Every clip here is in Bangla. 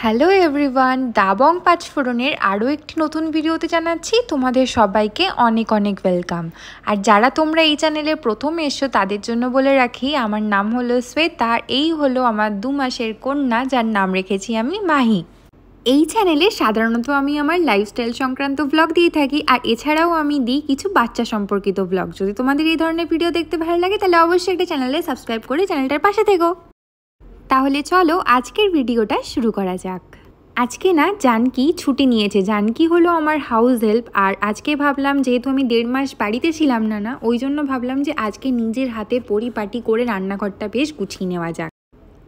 হ্যালো এভরিওয়ান, দাবং পাঁচফোড়নের আরও একটি নতুন ভিডিওতে জানাচ্ছি তোমাদের সবাইকে অনেক অনেক ওয়েলকাম। আর যারা তোমরা এই চ্যানেলে প্রথম এসছো তাদের জন্য বলে রাখি, আমার নাম হলো শ্বেতা, আর এই হলো আমার 2 মাসের কন্যা যার নাম রেখেছি আমি মাহি। এই চ্যানেলে সাধারণত আমি আমার লাইফস্টাইল সংক্রান্ত ব্লগ দিয়ে থাকি, আর এছাড়াও আমি দিই কিছু বাচ্চা সম্পর্কিত ব্লগ। যদি তোমাদের এই ধরনের ভিডিও দেখতে ভালো লাগে তাহলে অবশ্যই একটা চ্যানেলে সাবস্ক্রাইব করে চ্যানেলটার পাশে থেকো। তাহলে চলো আজকের ভিডিওটা শুরু করা যাক। আজকে না জানকি ছুটি নিয়েছে। জানকি হলো আমার হাউস হেল্প, আর আজকে ভাবলাম যেহেতু আমি 1.5 মাস বাড়িতে ছিলাম না ওই জন্য ভাবলাম যে আজকে নিজের হাতে পরিপাটি করে রান্নাঘরটা বেশ গুছিয়ে নেওয়া যাক।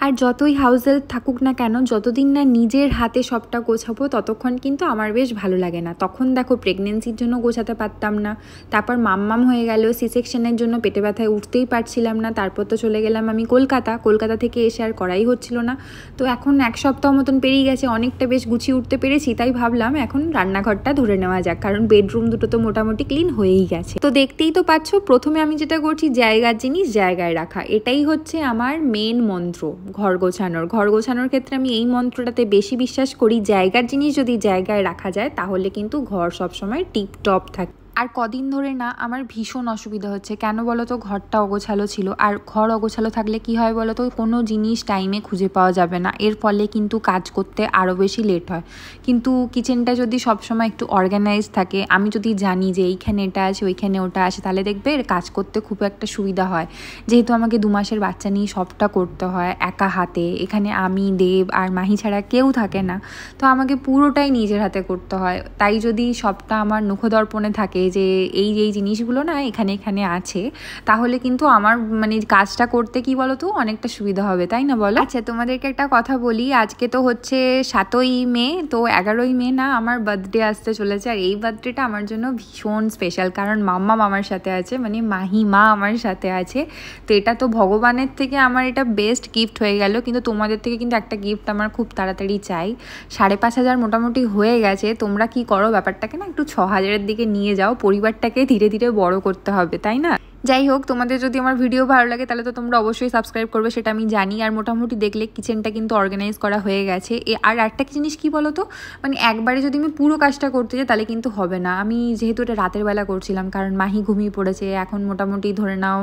আর যতই হাউস হেল্প থাকুক না কেন, যতদিন না নিজের হাতে সবটা গোছাবো ততক্ষণ কিন্তু আমার বেশ ভালো লাগে না। তখন দেখো প্রেগনেন্সির জন্য গোছাতে পারতাম না, তারপর মাম্মাম হয়ে গেল, সি সেকশনের জন্য পেটে ব্যথায় উঠতেই পারছিলাম না, তারপর তো চলে গেলাম আমি কলকাতা থেকে এসে আর করাই হচ্ছিল না। তো এখন 1 সপ্তাহ মতন পেরিয়ে গেছে, অনেকটা বেশ গুছিয়ে উঠতে পেরেছি, তাই ভাবলাম এখন রান্নাঘরটা ধরে নেওয়া যাক, কারণ বেডরুম দুটো তো মোটামুটি ক্লিন হয়েই গেছে। তো দেখতেই তো পাচ্ছ, প্রথমে আমি যেটা করছি জায়গার জিনিস জায়গায় রাখা, এটাই হচ্ছে আমার মেন মন্ত্র। ঘর গোছানোর ক্ষেত্রে আমি এই মন্ত্রটাতে বেশি বিশ্বাস করি। জায়গার জিনিস যদি জায়গায় রাখা যায় তাহলে কিন্তু ঘর সবসময় টিপটপ থাকে। আর কদিন ধরে না আমার ভীষণ অসুবিধা হচ্ছে, কেন বলো তো? ঘরটা অগোছালো ছিল, আর ঘর অগোছালো থাকলে কি হয় বলো তো, কোনো জিনিস টাইমে খুঁজে পাওয়া যাবে না, এর ফলে কিন্তু কাজ করতে আরও বেশি লেট হয়। কিন্তু কিচেনটা যদি সবসময় একটু অর্গানাইজ থাকে, আমি যদি জানি যে এইখানে এটা আছে ওইখানে ওটা আছে, তাহলে দেখবে এর কাজ করতে খুব একটা সুবিধা হয়। যেহেতু আমাকে 2 মাসের বাচ্চা নিয়ে সবটা করতে হয় একা হাতে, এখানে আমি, দেব আর মাহি ছাড়া কেউ থাকে না, তো আমাকে পুরোটাই নিজের হাতে করতে হয়। তাই যদি সবটা আমার নখদর্পণে থাকে যে এই জিনিসগুলো না এখানে আছে, তাহলে কিন্তু আমার মানে কাজটা করতে কি বলো তো অনেকটা সুবিধা হবে, তাই না বলো? আচ্ছা, তোমাদেরকে একটা কথা বলি, আজকে তো হচ্ছে 7ই মে, তো 11ই মে না আমার বার্থডে আসতে চলেছে। আর এই বার্থডেটা আমার জন্য ভীষণ স্পেশাল, কারণ মাম্মা আমার সাথে আছে, মানে মাহি মা আমার সাথে আছে। তো এটা তো ভগবানের থেকে আমার এটা বেস্ট গিফট হয়ে গেল, কিন্তু তোমাদের থেকে কিন্তু একটা গিফট আমার খুব তাড়াতাড়ি চাই। 5,500 মোটামুটি হয়ে গেছে। তোমরা কি করো, ব্যাপারটাকে না একটু 6,000-এর দিকে নিয়ে যাও, পরিবারটাকে ধীরে ধীরে বড় করতে হবে, তাই না? যাই হোক, তোমাদের যদি আমার ভিডিও ভালো লাগে তাহলে তো তোমরা অবশ্যই সাবস্ক্রাইব করবে, সেটা আমি জানি। আর মোটামুটি দেখলে কিচেনটা কিন্তু অর্গানাইজ করা হয়ে গেছে। আর একটা জিনিস কি বলো তো, মানে একবারে যদি আমি পুরো কাজটা করতে যাই তাহলে কিন্তু হবে না। আমি যেহেতু এটা রাতের বেলা করছিলাম, কারণ মাহি ঘুমিয়ে পড়েছে, এখন মোটামুটি ধরে নাও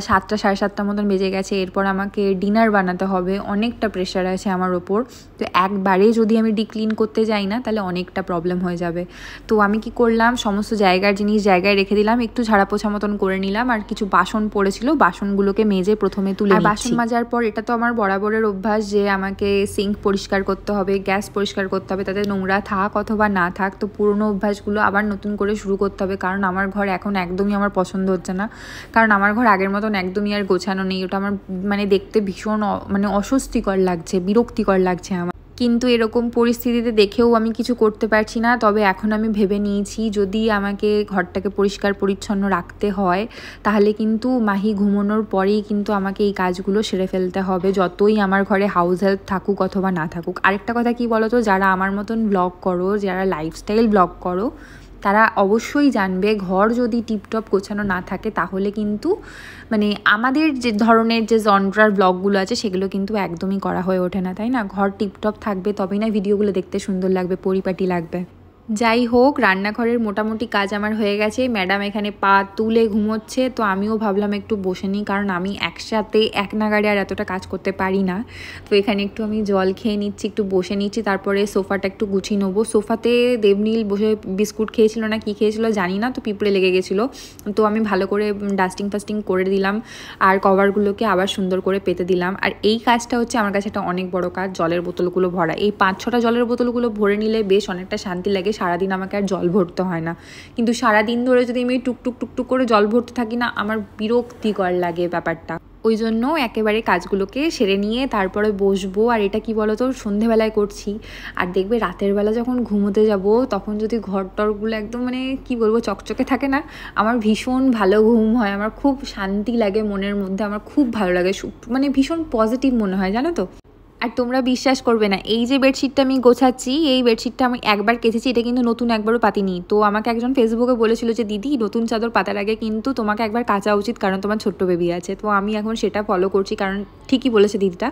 7টা 7:30 মতন বেজে গেছে। এরপর আমাকে ডিনার বানাতে হবে, অনেকটা প্রেশার আছে আমার ওপর। তো একবারে যদি আমি ডিপ ক্লিন করতে যাই না তাহলে অনেকটা প্রবলেম হয়ে যাবে। তো আমি কি করলাম, সমস্ত জায়গার জিনিস জায়গায় রেখে দিলাম, একটু ঝাড়া পোছা মতন করে নিলাম, আর কিছু বাসন পড়েছিল, বাসনগুলোকে মেজে প্রথমে তুলে নিচ্ছি। বাসন মাজার পর এটা তো আমার বরাবরের অভ্যাস যে আমাকে সিঙ্ক পরিষ্কার করতে হবে, গ্যাস পরিষ্কার করতে হবে, তাতে নোংরা থাক অথবা না থাক। তো পুরনো অভ্যাসগুলো আবার নতুন করে শুরু করতে হবে, কারণ আমার ঘর এখন একদমই আমার পছন্দ হচ্ছে না, কারণ আমার ঘর আগের মতন একদমই আর গোছানো নেই। ওটা আমার মানে দেখতে ভীষণ মানে অস্বস্তিকর লাগছে, বিরক্তিকর লাগছে আমার। কিন্তু এরকম পরিস্থিতিতে দেখেও আমি কিছু করতে পারছি না। তবে এখন আমি ভেবে নিয়েছি, যদি আমাকে ঘরটাকে পরিষ্কার পরিচ্ছন্ন রাখতে হয় তাহলে কিন্তু মাহি ঘুমানোর পরেই কিন্তু আমাকে এই কাজগুলো সেরে ফেলতে হবে, যতই আমার ঘরে হাউস হেল্প থাকুক অথবা না থাকুক। আরেকটা কথা কি বলো তো, যারা আমার মতন ব্লগ করো, যারা লাইফস্টাইল ব্লগ করো, তারা অবশ্যই জানবে ঘর যদি টিপটপ গোছানো না থাকে তাহলে কিন্তু মানে আমাদের যে ধরনের যে জনরার ব্লগগুলো আছে সেগুলো কিন্তু একদমই করা হয়ে ওঠে না, তাই না? ঘর টিপটপ থাকবে তবেই না ভিডিওগুলো দেখতে সুন্দর লাগবে, পরিপাটি লাগবে। যাই হোক, রান্নাঘরের মোটামুটি কাজ আমার হয়ে গেছে। ম্যাডাম এখানে পা তুলে ঘুমোচ্ছে, তো আমিও ভাবলাম একটু বসে নিই, কারণ আমি একসাথে এক নাগাড়ে আর এতটা কাজ করতে পারি না। তো এখানে একটু আমি জল খেয়ে নিচ্ছি, একটু বসে নিচ্ছি, তারপরে সোফাটা একটু গুছিয়ে নেবো। সোফাতে দেবনীল বসে বিস্কুট খেয়েছিল না কি খেয়েছিল জানি না, তো পিঁপড়ে লেগে গেছিলো। তো আমি ভালো করে ডাস্টিং ফাস্টিং করে দিলাম, আর কভারগুলোকে আবার সুন্দর করে পেতে দিলাম। আর এই কাজটা হচ্ছে আমার কাছে একটা অনেক বড় কাজ, জলের বোতলগুলো ভরা। এই 5-6টা জলের বোতলগুলো ভরে নিলে বেশ অনেকটা শান্তি লাগে, সারাদিন আমাকে আর জল ভরতে হয় না। কিন্তু সারাদিন ধরে যদি আমি টুকটুক করে জল ভরতে থাকি না, আমার বিরক্তিকর লাগে ব্যাপারটা। ওই জন্য একেবারে কাজগুলোকে সেরে নিয়ে তারপরে বসবো। আর এটা কি বলো তো, সন্ধেবেলায় করছি। আর দেখবে রাতের বেলা যখন ঘুমোতে যাব তখন যদি ঘর টরগুলো একদম মানে কি বলবো চকচকে থাকে না, আমার ভীষণ ভালো ঘুম হয়, আমার খুব শান্তি লাগে মনের মধ্যে, আমার খুব ভালো লাগে, মানে ভীষণ পজিটিভ মনে হয়, জানো তো। আর তোমরা বিশ্বাস করবে না, এই যে বেডশিটটা আমি গোছাচ্ছি, এই বেডশিটটা আমি একবার কেচেছি, এটা কিন্তু নতুন একবারও পাতিনি। তো আমাকে একজন ফেসবুকে বলেছিল যে দিদি নতুন চাদর পাতার আগে কিন্তু তোমাকে একবার কাচা উচিত, কারণ তোমার ছোট্ট বেবি আছে। তো আমি এখন সেটা ফলো করছি, কারণ ঠিকই বলেছে দিদিটা।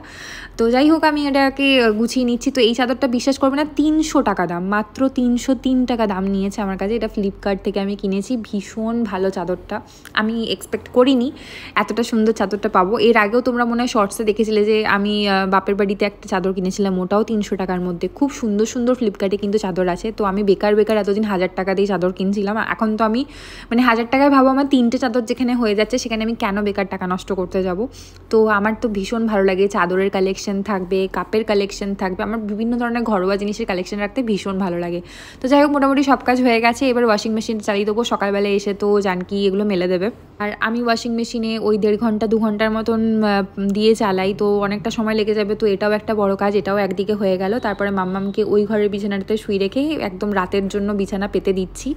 তো যাই হোক, আমি এটাকে গুছিয়ে নিচ্ছি। তো এই চাদরটা বিশ্বাস করবে না, 300 টাকা দাম, মাত্র 303 টাকা দাম নিয়েছে আমার কাছে। এটা ফ্লিপকার্ট থেকে আমি কিনেছি। ভীষণ ভালো চাদরটা, আমি এক্সপেক্ট করিনি এতটা সুন্দর চাদরটা পাবো। এর আগেও তোমরা মনে হয় শর্টসে দেখেছিলে যে আমি বাপের বাড়িতে একটা চাদর কিনেছিলাম, ওটাও 300 টাকার মধ্যে। খুব সুন্দর সুন্দর ফ্লিপকার্টে কিন্তু চাদর আছে। তো আমি বেকার এতদিন 1000 টাকা দিয়ে চাদর কিনছিলাম। এখন তো আমি 1000 টাকায় ভাবো আমার 3টে চাদর যেখানে হয়ে যাচ্ছে, সেখানে আমি কেন বেকার টাকা নষ্ট করতে যাব। তো আমার তো ভীষণ ভালো লাগে, চাদরের কালেকশন থাকবে, কাপের কালেকশন থাকবে, আমার বিভিন্ন ধরনের ঘরোয়া জিনিসের কালেকশন রাখতে ভীষণ ভালো লাগে। তো যাই হোক, মোটামুটি সব কাজ হয়ে গেছে। এবার ওয়াশিং মেশিন চালিয়ে দেবো, সকালবেলায় এসে তো জানকি এগুলো মেলে দেবে। আর আমি ওয়াশিং মেশিনে ওই 1.5 ঘন্টা 2 ঘন্টার মতন দিয়ে চালাই, তো অনেকটা সময় লেগে যাবে। তো এটাও একটা বড় কাজ, এটাও একদিকে হয়ে গেল। তারপরে মাম্মামকে ওই ঘরের বিছানাটাতে শুয়ে রেখে একদম রাতের জন্য বিছানা পেতে দিচ্ছি,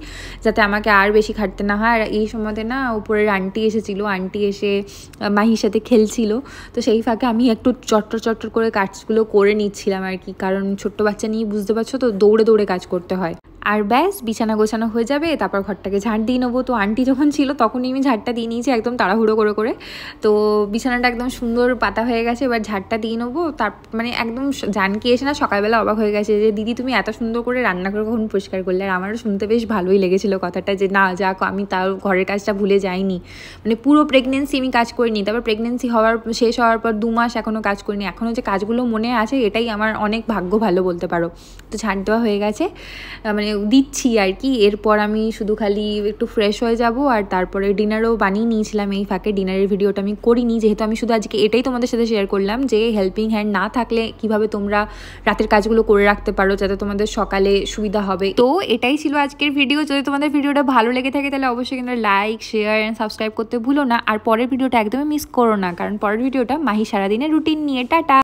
যাতে আমাকে আর বেশি খাটতে না হয়। আর এই সময়তে না উপরের আন্টি এসেছিলো, আন্টি এসে মাহির সাথে খেলছিল। তো সেই ফাঁকে আমি একটু চট্টর করে কাজগুলো করে নিচ্ছিলাম আর কি, কারণ ছোট্ট বাচ্চা নিয়ে বুঝতে পারছো তো, দৌড়ে দৌড়ে কাজ করতে হয়। আর ব্যাস বিছানা গোছানো হয়ে যাবে, তারপর ঘরটাকে ঝাড় দিয়ে নেবো। তো আন্টি যখন ছিল তখনই আমি ঝাড়টা দিয়ে নিয়েছি একদম তাড়াহুড়ো করে। তো বিছানাটা একদম সুন্দর পাতা হয়ে গেছে, এবার ঝাড়টা দিয়ে নেবো। তার একদম জানকি এসে না সকালবেলা অবাক হয়ে গেছে যে দিদি তুমি এত সুন্দর করে রান্না করে কখন পরিষ্কার করলে। আর আমারও শুনতে বেশ ভালোই লেগেছিলো কথাটা, যে না যাক, আমি তার ঘরের কাজটা ভুলে যাইনি। পুরো প্রেগনেন্সি আমি কাজ করিনি, তারপর প্রেগনেন্সি শেষ হওয়ার পর 2 মাস এখনও কাজ করিনি। এখনও যে কাজগুলো মনে আছে, এটাই আমার অনেক ভাগ্য ভালো বলতে পারো। তো ঝাড় দেওয়া হয়ে গেছে, দিচ্ছি আর কি। এরপর আমি শুধু খালি একটু ফ্রেশ হয়ে যাব, আর তারপরে ডিনারও বানিয়ে নিয়েছিলাম এই ফাঁকে। ডিনারের ভিডিওটা আমি করিনি, যেহেতু আমি শুধু আজকে এটাই তোমাদের সাথে শেয়ার করলাম যে হেল্পিং হ্যান্ড না থাকলে কিভাবে তোমরা রাতের কাজগুলো করে রাখতে পারো, যাতে তোমাদের সকালে সুবিধা হবে। তো এটাই ছিল আজকের ভিডিও। যদি তোমাদের ভিডিওটা ভালো লেগে থাকে তাহলে অবশ্যই কিন্তু লাইক, শেয়ার অ্যান্ড সাবস্ক্রাইব করতে ভুলো না। আর পরের ভিডিওটা একদমই মিস করো না, কারণ পরের ভিডিওটা মাহি সারাদিনের রুটিন নিয়ে। টাটা।